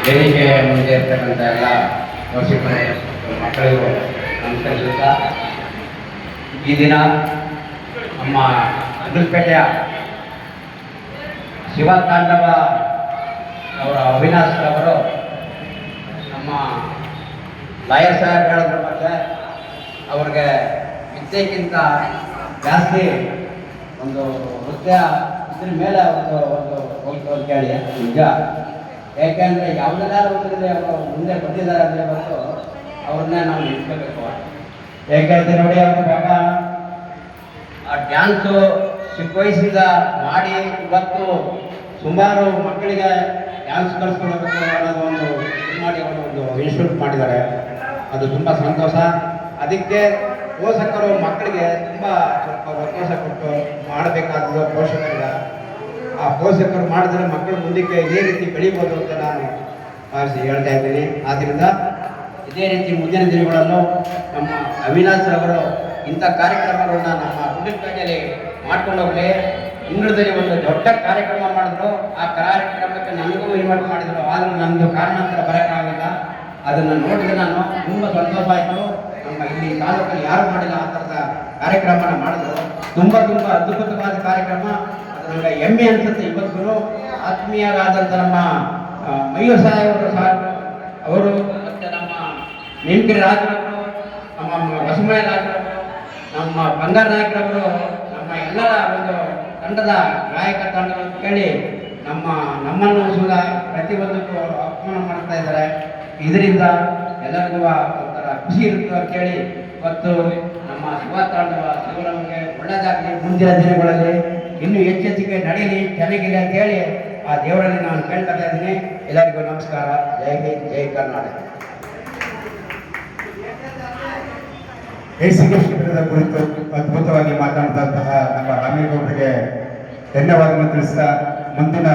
ವೇದಿಕೆ ಮುಂದೆ ಇರ್ತಕ್ಕಂಥ ಎಲ್ಲ ಪೋಷಕರು ಮಕ್ಕಳಿಗೂ ನಮಸ್ಕರಿಸುತ್ತಾ ಈ ದಿನ ನಮ್ಮ ಅಗಲಪೇಟೆಯ ಶಿವತಾಂಡವ ಅವರ ಅವಿನಾಶ್ ಅವರು ನಮ್ಮ ಲಾಯರ್ ಸಾಹೇಬ್ ಹೇಳಿದ್ರು ಮತ್ತೆ ಅವ್ರಿಗೆ ವಿದ್ಯೆಗಿಂತ ಜಾಸ್ತಿ ಒಂದು ನೃತ್ಯ ಇದ್ರ ಮೇಲೆ ಒಂದು ಒಂದು ಹೋಗ್ತಾರೆ ಕೇಳಿ ನಿಜ. ಯಾಕೆಂದರೆ ಯಾವುದಾದ್ರು ಒಂದರಲ್ಲಿ ಅವರು ಮುಂದೆ ಬಂದಿದ್ದಾರೆ ಅಂದರೆ ಬಂದು ಅವ್ರನ್ನೇ ನಾವು ನಿಲ್ಸ್ಕೋಬೇಕು. ಯಾಕೆಂದರೆ ನೋಡಿ ಅವರು ಪಾಪ ಆ ಡ್ಯಾನ್ಸು ಚಿಕ್ಕ ವಯಸ್ಸಿಂದ ಮಾಡಿ ಇವತ್ತು ಸುಮಾರು ಮಕ್ಕಳಿಗೆ ಡ್ಯಾನ್ಸ್ ಕಲಿಸ್ಕೊಳ್ಬೇಕು ಅನ್ನೋದು ಒಂದು ಇದು ಮಾಡಿ ಅವರು ಒಂದು ಇನ್ಸ್ಟಿಟ್ಯೂಟ್ ಮಾಡಿದ್ದಾರೆ. ಅದು ತುಂಬ ಸಂತೋಷ. ಅದಕ್ಕೆ ಪೋಷಕರು ಮಕ್ಕಳಿಗೆ ತುಂಬ ಸ್ವಲ್ಪ ಅವಕಾಶ ಕೊಟ್ಟು ಮಾಡಬೇಕಾದ ಪೋಷಕರಿಗೆ ಆ ಪೋಷಕರು ಮಾಡಿದ್ರೆ ಮಕ್ಕಳು ಮುಂದಕ್ಕೆ ಇದೇ ರೀತಿ ಬೆಳೀಬೋದು ಅಂತ ನಾನು ಹೇಳ್ತಾ ಇದ್ದೀನಿ. ಆದ್ದರಿಂದ ಇದೇ ರೀತಿ ಮುಂದಿನ ದಿನಗಳಲ್ಲೂ ನಮ್ಮ ಅವಿನಾಶ್ ಅವರು ಇಂಥ ಕಾರ್ಯಕ್ರಮಗಳನ್ನ ನಮ್ಮ ಅಗಲಪೇಟೆಯಲ್ಲಿ ಮಾಡ್ಕೊಂಡು ಹೋಗಲಿ. ಇಂಗ್ಳದಲ್ಲಿ ಒಂದು ದೊಡ್ಡ ಕಾರ್ಯಕ್ರಮ ಮಾಡಿದ್ರು. ಆ ಕಾರ್ಯಕ್ರಮಕ್ಕೆ ನನಗೂ ಇನ್ವೈಟ್ ಮಾಡಿದ್ರು. ಆದರೂ ನನ್ನದು ಕಾರಣಾಂತರ ಬರೋಕ್ಕಾಗಲಿಲ್ಲ. ಅದನ್ನು ನೋಡಿದ್ರೆ ನಾನು ತುಂಬ ಸಂತೋಷ ಆಯಿತು. ನಮ್ಮ ಇಲ್ಲಿ ತಾಲೂಕಲ್ಲಿ ಯಾರು ಮಾಡಿಲ್ಲ ಆ ಥರದ ಕಾರ್ಯಕ್ರಮನ ಮಾಡಿದ್ರು. ತುಂಬ ಅದ್ಭುತವಾದ ಕಾರ್ಯಕ್ರಮ. ಅದು ನನಗೆ ಹೆಮ್ಮೆ ಅನಿಸುತ್ತೆ. ಇವತ್ತು ಆತ್ಮೀಯರಾದಂಥ ನಮ್ಮ ಮಯೂರ್ ಸಾಹೇಬರು ಅವರು ಮತ್ತು ನಮ್ಮ ನೇಮಗಿರಿ ರಾಜರವರು, ನಮ್ಮ ಹೊಸಮನೆ ರಾಜರವರು, ನಮ್ಮ ಬಂಗಾರ ನಾಯಕರವರು, ನಮ್ಮ ಎಲ್ಲರ ಒಂದು ತಂಡದ ಗಾಯಕ ತಂಡವನ್ನು ಕೇಳಿ ನಮ್ಮನ್ನು ಸುಧಾ ಪ್ರತಿಯೊಂದಕ್ಕೂ ಅಪಮಾನ ಮಾಡ್ತಾ ಇದ್ದಾರೆ. ಇದರಿಂದ ಎಲ್ಲರಿಗೂ ಒಂಥರ ಖುಷಿ ಇರುತ್ತೆ ಅಂತ ಕೇಳಿ ಇವತ್ತು ನಮ್ಮ ಶಿವತಾಂಡವ ಶಿವರಾಮಗೆ ಒಳ್ಳೆಯದಾಗಲಿ. ಮುಂದಿನ ದಿನಗಳಲ್ಲಿ ಇನ್ನೂ ಹೆಚ್ಚೆಚ್ಚಿಗೆ ನಡೆಯಲಿ, ಚೆನ್ನಾಗಿಲ್ಲ ಅಂತ ಹೇಳಿ ಆ ದೇವರಲ್ಲಿ ನಾನು ಕೇಳ್ತಾ ಇದ್ದೀನಿ. ಎಲ್ಲರಿಗೂ ನಮಸ್ಕಾರ. ಜೈ ಹಿಂದ್, ಜೈ ಕರ್ನಾಟಕ. ಬೇಸಿಗೆ ಶಿಬಿರದ ಕುರಿತು ಅದ್ಭುತವಾಗಿ ಮಾತನಾಡಿದಂತಹ ನಮ್ಮ ರಾಮೇಗೌಡರಿಗೆ ಧನ್ಯವಾದವನ್ನು ತಿಳಿಸ್ತಾ ಮುಂದಿನ